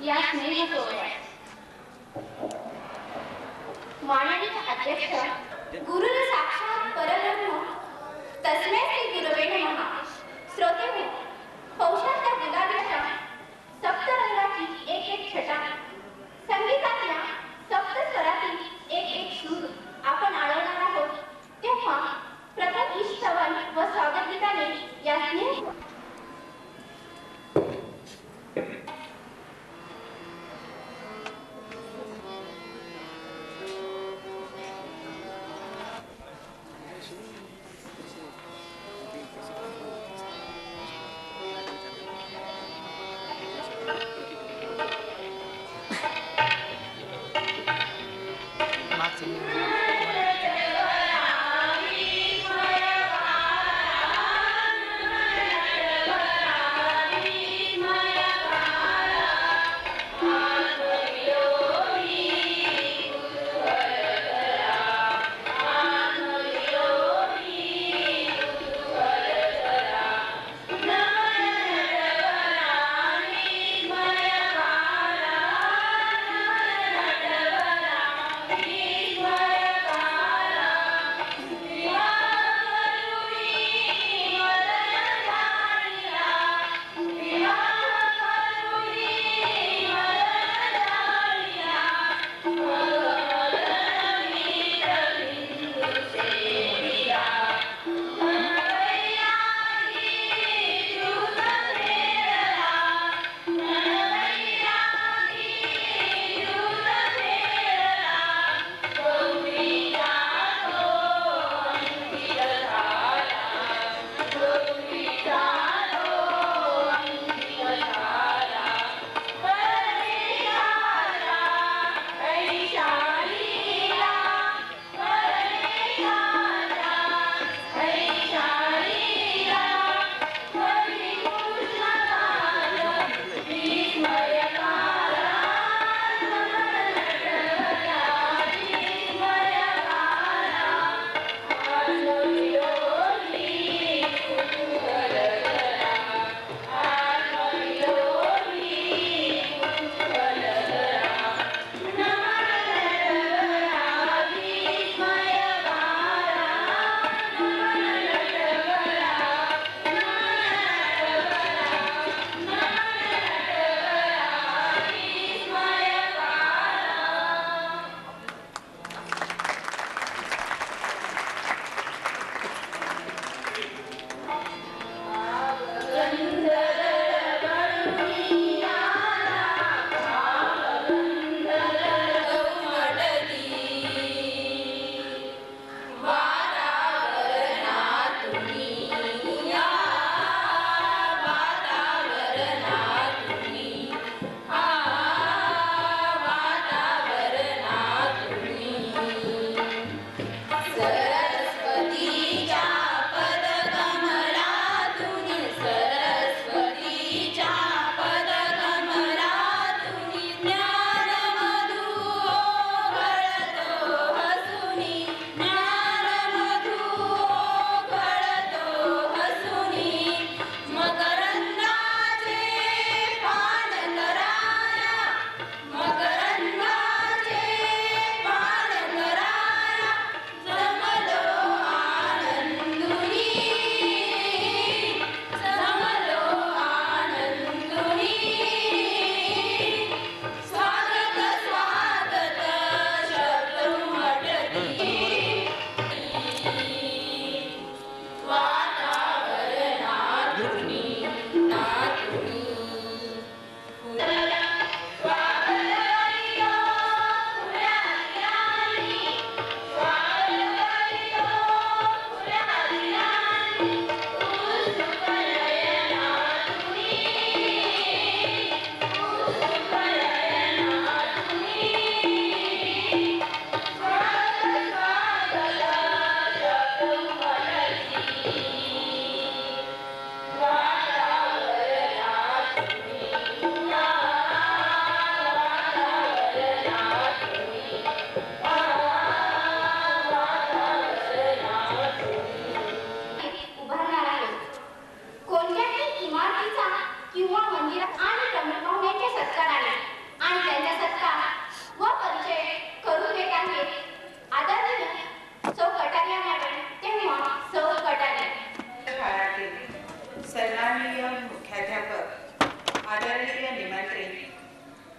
या स्नेह सोहळ्यात माननीय अध्यक्ष गुरुर साक्षात परब्रह्म तस्मै श्री गुरवे नमः. श्रोते पौषाच्या गुलाबाच्या सप्तरंगाची एक एक छटा, संगीतातल्या सप्त स्वरातील एक एक सूर आपण आळवणार आहोत. तेव्हा प्रथम ईश्वन व स्वागत गीताने या स्नेह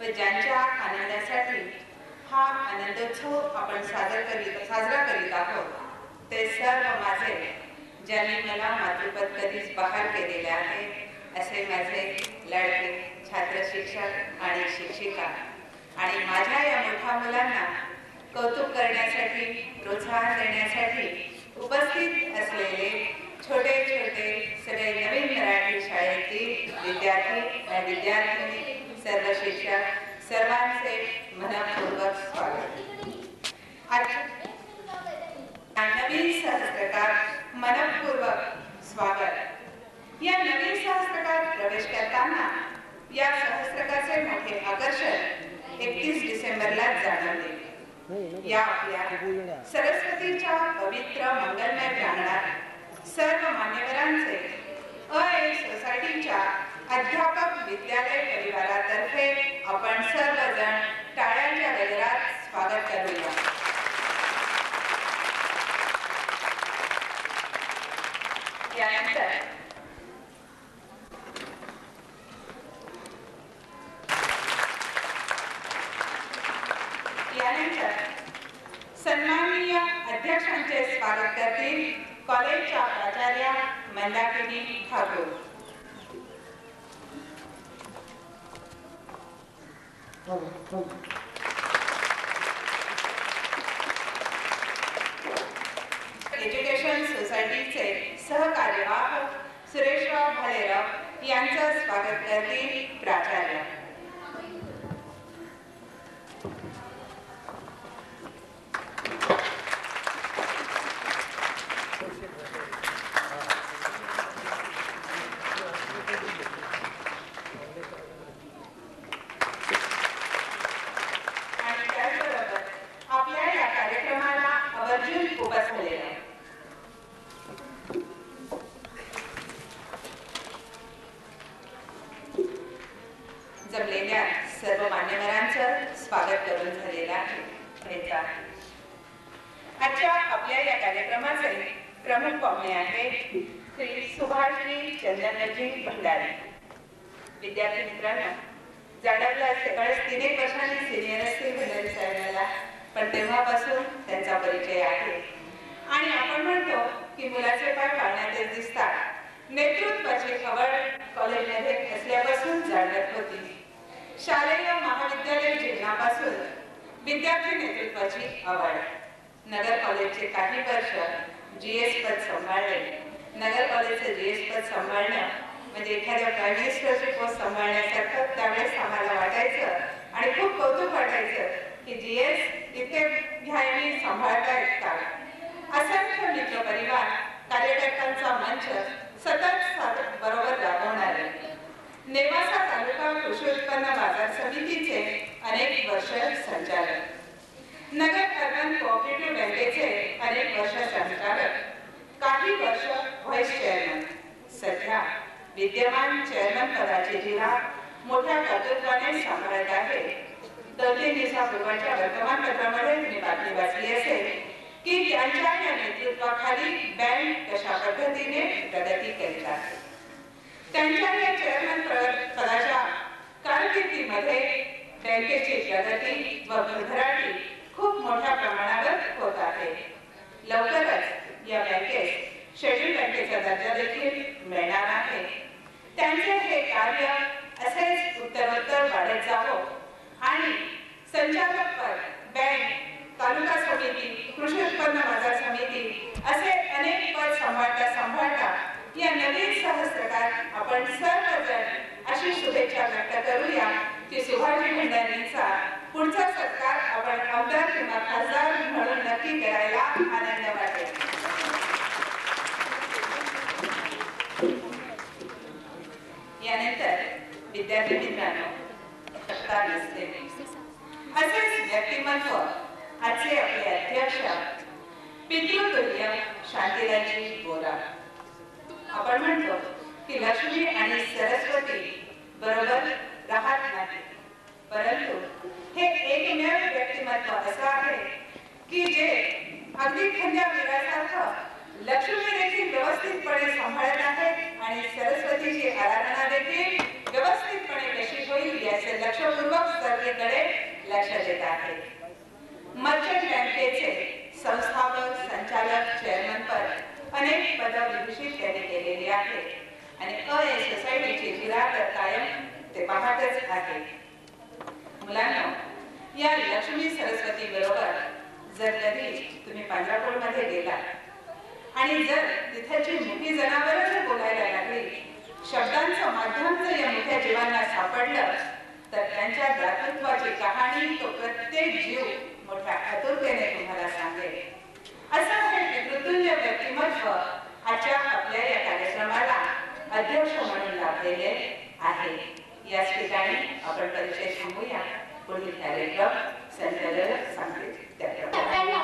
व ज्यांच्या आनंदासाठी हा आनंदोत्सव आपण साजरा करीत आहोत ते सर्व माझे, ज्यांनी मला मातृपद कधीच बहाल केलेले आहे असे माझे लाडके छात्र शिक्षक आणि शिक्षिका आणि माझ्या या मोठ्या मुलांना कौतुक करण्यासाठी, प्रोत्साहन देण्यासाठी उपस्थित असलेले छोटे छोटे सगळे नवीन मराठी शाळेतील विद्यार्थी आणि विद्यार्थिनी, सर्व शिक्षक सर्वांचे मनपूर्वक स्वागत. नवीन सहस्त्रकार मनपूर्वक स्वागत. या नवीन सहस्त्रकार प्रवेश करताना या सहस्त्रकाचे मोठे आकर्षण 31 डिसेंबरला जाणवले. या आपल्या सरस्वतीच्या पवित्र मंगलमय प्रांगणात सर्व मान्यवरांचे अ सोसायटीच्या अध्यापक विद्यालय परिवारातर्फे आपण सर्वजण टाळ्यांच्या गजरात स्वागत करूया. यानंतर सन्माननीय अध्यक्षांचे स्वागत करतील कॉलेजच्या प्राचार्या मंदाकिनी ठाकूर. एज्युकेशन सोसायटीचे सहकार्यवाह सुरेशराव भालेराव यांचं स्वागत करतील प्राचार्य. जमलेल्या सर्व मान्यवरांचं स्वागत करून झालेलं आहे. आजच्या आपल्या या कार्यक्रमाचे प्रमुख पाहुणे आहेत श्री सुभाषजी चंदनजी भंडारी. विद्यार्थी मित्रांनो, जाणवलं सगळेच 3 वर्षांनी सिनियर असतील भंडारी साहेबांना, पण तेव्हापासून त्यांचा परिचय आहे आणि आपण म्हणतो की मुलाचे पाय पाळण्यातच दिसतात. नेतृत्वाची आवड कॉलेजमध्ये असल्यापासून जाणवत होती. शालेय महाविद्यालय जीवनापासून विद्यार्थी नेतृत्वाची आवड. नगर कॉलेजचे काही वर्ष GS पद सांभाळले. नगर कॉलेजचे GS पद सांभाळणं म्हणजे एखाद्या प्राईम मिनिस्टरची पोस्ट सांभाळण्यासारखं त्यावेळेस आम्हाला वाटायचं आणि खूप कौतुक वाटायचं की GS इथे घ्यायला सांभाळता येत का. असंख्य मित्र परिवार, कार्यकर्त्यांचा मंच सतत बरोबर राबवणारे. नेवासा तालुका कृषी उत्पन्न बाजार समितीचे अनेक वर्ष संचालक, नगर अर्बन कोऑपरेटिव्ह बँकेचे अनेक वर्ष संचालक, काही वर्ष व्हाईस चेअरमन, सध्या विद्यमान चेअरमन पदाची जिल्हा मोठ्या कर्तृत्वाने सांभाळत आहे. 2-3 दिवसापूर्वीच्या वर्तमानपत्रामध्ये मी बातमी वाचली असेल की त्यांच्या या नेतृत्वाखाली बँक कशा पद्धतीने प्रगती करीत आहे. त्यांच्या या चेअरमन पदाच्या कारकिर्दीमध्ये बँकेची प्रगती व भरभराटी खूप मोठ्या प्रमाणावर होत आहे. लवकरच या बँकेस शेड्यूल बँकेचा दर्जा देखील मिळणार आहे. त्यांचे हे कार्य असेच उत्तरोत्तर वाढत जावं आणि संचालक पद, बँक, तालुका समिती, कृषी उत्पन्न बाजार समिती असे अनेक पद सांभाळता या नवीन सहस्त्रकार आपण सर्वजण अशी शुभेच्छा व्यक्त करूया की सुभाषजी भंडारींचा पुढचा सत्कार आपण आमदार किंवा खासदार म्हणून नक्की करायला आनंद वाटेल. यानंतर विद्यार्थी मित्रांनो, असेच व्यक्तिमत्व आजचे आपले अध्यक्ष पितृतुल्य शांतीराजी बोरा. आपण म्हणतो की लक्ष्मी आणि सरस्वती बरोबर राहत नाही, परंतु हे एकमेव व्यक्तिमत्व असं आहे की जे अगदी खंड्या विरासारखं लक्ष्मी देखील व्यवस्थितपणे सांभाळत आहे आणि सरस्वतीची आराधना देखील व्यवस्थितपणे कशी होईल याचे लक्षपूर्वक केलेली आहे आणि सोसायटीची धुरा तर कायम ते पाहतच आहे. मुलांना या लक्ष्मी सरस्वती बरोबर जर कधी तुम्ही पांढरापूरमध्ये गेला आणि जर तिथची मुठी जनावरं जर बोलायला लागली, शब्दांचं माध्यम जर या मोठ्या जीवांना सापडलं, तर त्यांच्या दातृत्वाची कहाणी तो प्रत्येक जीव मोठ्या आतुरतेने तुम्हाला सांगेल. असं हे मृत्युंजय व्यक्तिमत्व आजच्या आपल्या या कार्यक्रमाला अध्यक्ष म्हणून लाभलेले आहे. याच ठिकाणी आपण परिचय थांबूया. पुढील कार्यक्रम संचालक सांगतील त्याप्रमाणे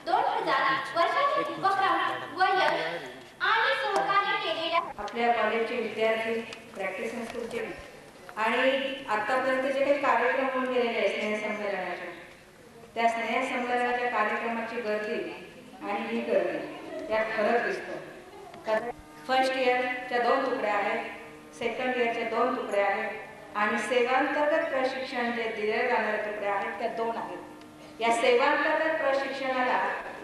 2000 वर्षाचे उपक्रम व यश आणि सहकार्य केलेल्या आपल्या कॉलेजचे विद्यार्थी, प्रॅक्टिस स्कूलचे आणि आतापर्यंत जे काही कार्यक्रम होऊन गेलेले आहेत स्नेहसंमेलनाचे, त्या स्नेहसंमेलनाच्या कार्यक्रमाची गर्दी आणि ही गर्दी यात फरक दिसतो. कारण फर्स्ट इयरच्या 2 तुकड्या आहेत, सेकंड इयरच्या 2 तुकड्या आहेत आणि सेवांतर्गत प्रशिक्षण जे दिले जाणारे तुकड्या आहेत त्या 2 आहेत. या सेवांतर्गत प्रशिक्षणाला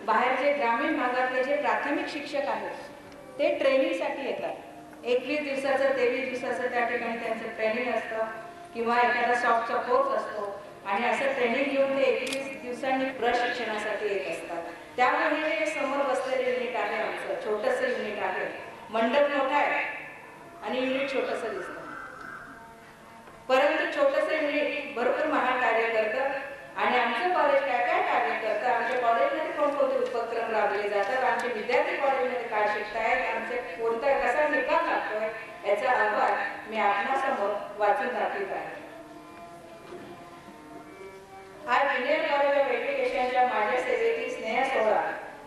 बाहेरचे ग्रामीण भागातले जे प्राथमिक शिक्षक आहेत ते ट्रेनिंगसाठी येतात. 21 दिवसाचं 23 दिवसाचं त्या ठिकाणी त्यांचं ट्रेनिंग असतं किंवा एखादा सॉफ्टचा कोर्स असतो आणि असं ट्रेनिंग घेऊन ते 21 दिवसांनी प्रशिक्षणासाठी येत असतात. त्यामुळे हे समोर बसलेले युनिट आहे, आमचं छोटंसं युनिट आहे. मंडप मोठा आहे आणि युनिट छोटंसं दिसतं, परंतु छोटंसं युनिट भरपूर महान कार्य करतं. आणि आमचं कॉलेज काय काय कार्य करतं, आमच्या कॉलेजमध्ये कोणकोणते उपक्रम राबवले जातात, आमचे विद्यार्थी कॉलेजमध्ये काय शिकतायत, आमचे कोणता कसा निकाल लागतोय, याचा अहवाल मी आपणासमोर वाचून दाखवित आहे. आज ज्युनियर कॉलेज ऑफ एज्युकेशनच्या माझ्या सेवेतील स्नेह सोहळा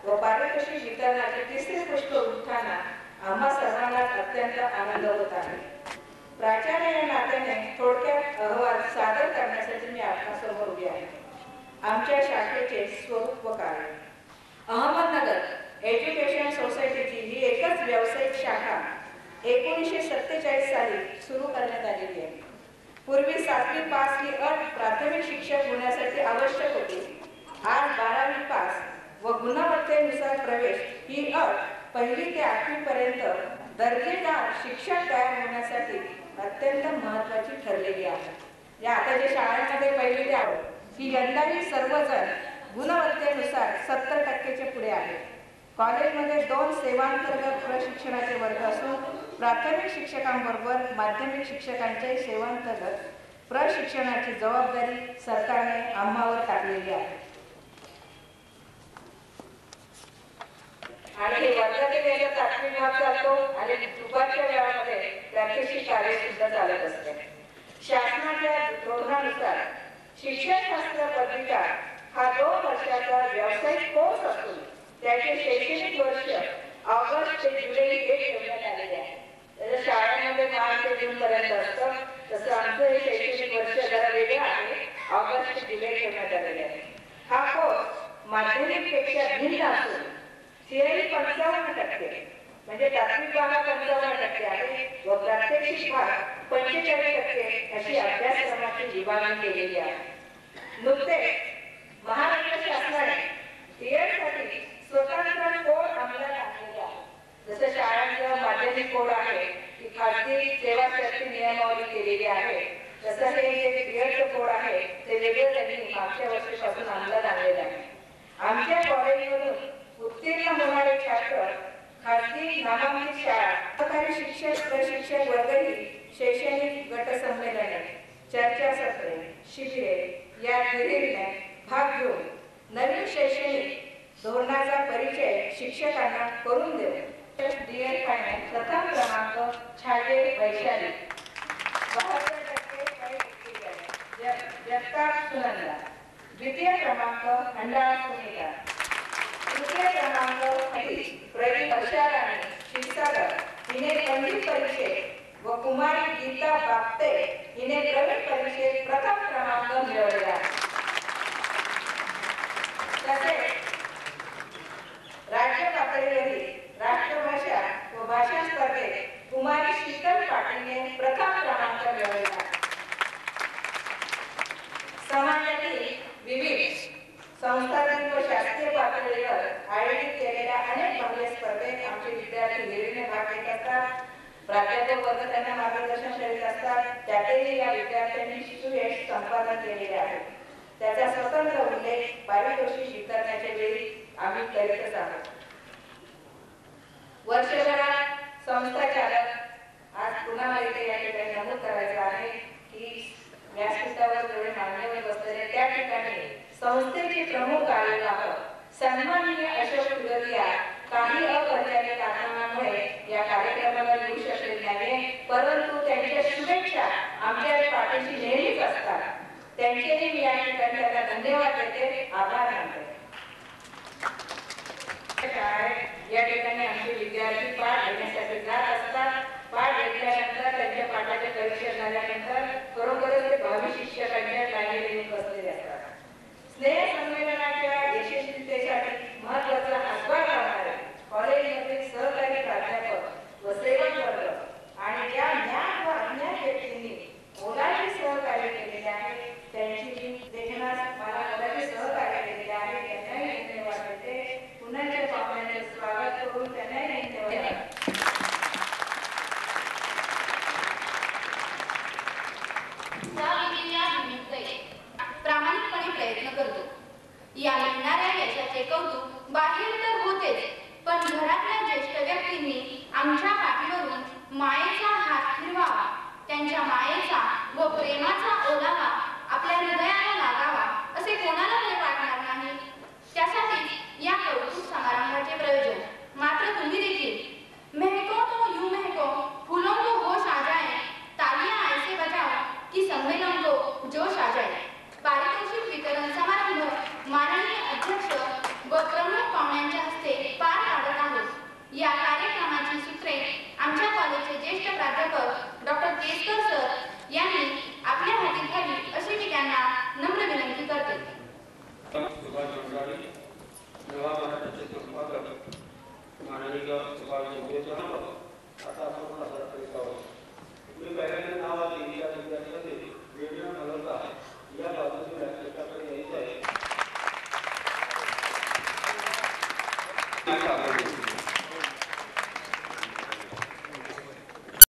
व पारितोषिक वितरणाचे 3रे पुष्प उठताना आम्हा सर्वांना अत्यंत आनंद होत आहे. प्राचार्य या नात्याने थोडक्यात अहवाल सादर करण्यासाठी मी आपणासमोर उभी आहे. आमच्या शाखेचे स्वरूप व कार्य. अहमदनगर एज्युकेशन सोसायटीची ही एकच व्यावसायिक शाखा 1947 साली सुरू करण्यात आलेली आहे. पूर्वी 7वी पास ही अट प्राथमिक शिक्षक होण्यासाठी आवश्यक होती. आज 12वी पास व गुणवत्तेनुसार प्रवेश ही अट 1ली ते 8वी पर्यंत दर्जेदार शिक्षक तयार होण्यासाठी अत्यंत महत्त्वाची ठरलेली आहे. या आता जे शाळांमध्ये 1ली ते 8वी ही यंदाही सर्वजण गुणवत्तेनुसार 70% पुढे आहे. कॉलेजमध्ये 2 सेवांतर्गत प्रशिक्षणाचे वर्ग असून प्राथमिक शिक्षकांबरोबर माध्यमिक शिक्षकांच्याही सेवांतर्गत प्रशिक्षणाची जबाबदारी सरकारने आम्हावर टाकलेली आहे. आणि हे वर्गातील वेळेला चाचणी भाग चालतो आणि दुपारच्या वेळामध्ये प्रात्यक्षिक कार्य सुद्धा चालत असते. शासनाच्या धोरणानुसार शिक्षणशास्त्र पदविका हा 2 वर्षाचा व्यावसायिक कोर्स असून त्याचे शैक्षणिक वर्ष ऑगस्ट ते जुलै हे ठेवण्यात आलेले आहे. जसं शाळांमध्ये मार्च ते जून पर्यंत असतं, तसं आमचं हे शैक्षणिक वर्ष जरा वेगळं आहे, ऑगस्ट ते जुलै ठेवण्यात आलेले आहे. हा कोर्स माध्यमिकपेक्षा भिन्न असून थिअरी 55% म्हणजे तात्विक भाग 55% आहे व प्रात्यक्षिक भाग 45% अशी अभ्यासक्रमाची विभागणी केलेली आहे. नुकतेच महाराष्ट्र शासनाने टीएडसाठी स्वतंत्र कोड अंमलात आणलेला आहे. जसं शाळांचा माध्यमिक कोड आहे ती खाजगी सेवा शर्ती नियमावली केलेली आहे, तसं हे जे टीएडचं कोड आहे ते वेगळं त्यांनी मागच्या वर्षीपासून अंमलात आणलेलं आहे. आमच्या कॉलेजमधून उत्तीर्ण होणारे छात्र खाजगी नामांकित शाळा, सरकारी शिक्षक प्रशिक्षक वर्गही शैक्षणिक गट संमेलने, चर्चासत्रे, शिबिरे या विहिरीने भाग घेऊन नवीन शैक्षणिक धोरणाचा परिचय शिक्षकांना करून देऊ. डीएड फायनान्स प्रथम क्रमांक छाजे वैशाली 72% जगताप सुनंदा, द्वितीय क्रमांक अंडाळा सुनीता, तृतीय क्रमांक प्रवीण वर्षाराणी क्षीरसागर हिने पंडित परीक्षेत व कुमारी गीता बापते हिने प्रवीण परीक्षेत प्रथम क्रमांक मिळवलेला आहे. तसेच राज्य पातळीवरील राष्ट्रभाषा व भाषा स्पर्धेत कुमारी शीतल पाटीलने प्रथम क्रमांक मिळवला. समाजातील विविध संस्थांतील व शासकीय पातळीवर आयोजित केलेल्या अनेक भव्य स्पर्धेत आमचे विद्यार्थी निर्णय भाग घेत असतात. प्राध्यापक वर्ग त्यांना मार्गदर्शन करीत असतात. त्यातही या विद्यार्थ्यांनी सुयश संपादन केलेले आहे. त्याचा स्वतंत्र उल्लेख पारितोषिक वितरणाच्या वेळी आम्ही करीतच आहोत. वर्षभरात संस्था चालक आज पुन्हा इथे या ठिकाणी नमूद करायचं आहे की व्यासपीठावर जेवढे मान्यवर बसलेले त्या ठिकाणी संस्थेचे प्रमुख कार्यवाहक सन्माननीय अशोक कुलरिया काही अपरिहार्य कारणामुळे या कार्यक्रमाला येऊ शकले नाही, परंतु त्यांच्या शुभेच्छा आमच्या पाठीशी नेहमीच असतात. त्यांचेही मी या ठिकाणी त्यांना धन्यवाद देते, आभार मानते. या ठिकाणी आमचे विद्यार्थी पाठ घेण्यासाठी जात असतात. पाठ घेतल्यानंतर त्यांच्या पाठाचे परीक्षण झाल्यानंतर खरोखरच ते भावी शिक्षकांच्या लाईनीने बसलेले असतात. स्नेह संमेलनाच्या यशस्वीतेसाठी महत्वाचा हातभार लावणारे कॉलेजमधील सहकारी प्राध्यापक व सेवक वर्ग आणि ज्या ज्ञान व अज्ञान व्यक्तींनी मोलाचे सहकार्य केलेले आहे त्यांची देखील मला मोलाचे सहकार्य केलेले आहे त्यांनाही धन्यवाद देते. पुन्हा पाहुण्यांचे स्वागत करून त्यांनाही धन्यवाद. प्रामाणिकपणे प्रयत्न करतो. या मिळणाऱ्या यशाचे कौतुक बाहेर तर होतेच, पण घरातल्या ज्येष्ठ व्यक्तींनी आमच्या पाठीवरून मायेचा हात फिरवावा, त्यांच्या मायेचा व प्रेमाचा ओलावा आपल्या हृदयाला लागावा असे कोणाला तरी वाटणार नाही. त्यासाठी या कौतुक समारंभाचे प्रयोजन. मात्र तुम्ही देखील महको तो यूं महको, फूलों को होश आ जाए, तालियां ऐसे बजाओ कि सम्मेलन को जोश आ जाए. पारितोषिक वितरण समारंभ माननीय अध्यक्ष व प्रमुख पाहुण्यांच्या हस्ते पार पाडत आहोत. या कार्यक्रमाची सूत्रे आमच्या कॉलेजचे ज्येष्ठ प्राध्यापक डॉक्टर केसकर सर यांनी आपल्या हाती घ्यावी अशी मी त्यांना नम्र विनंती करते. आता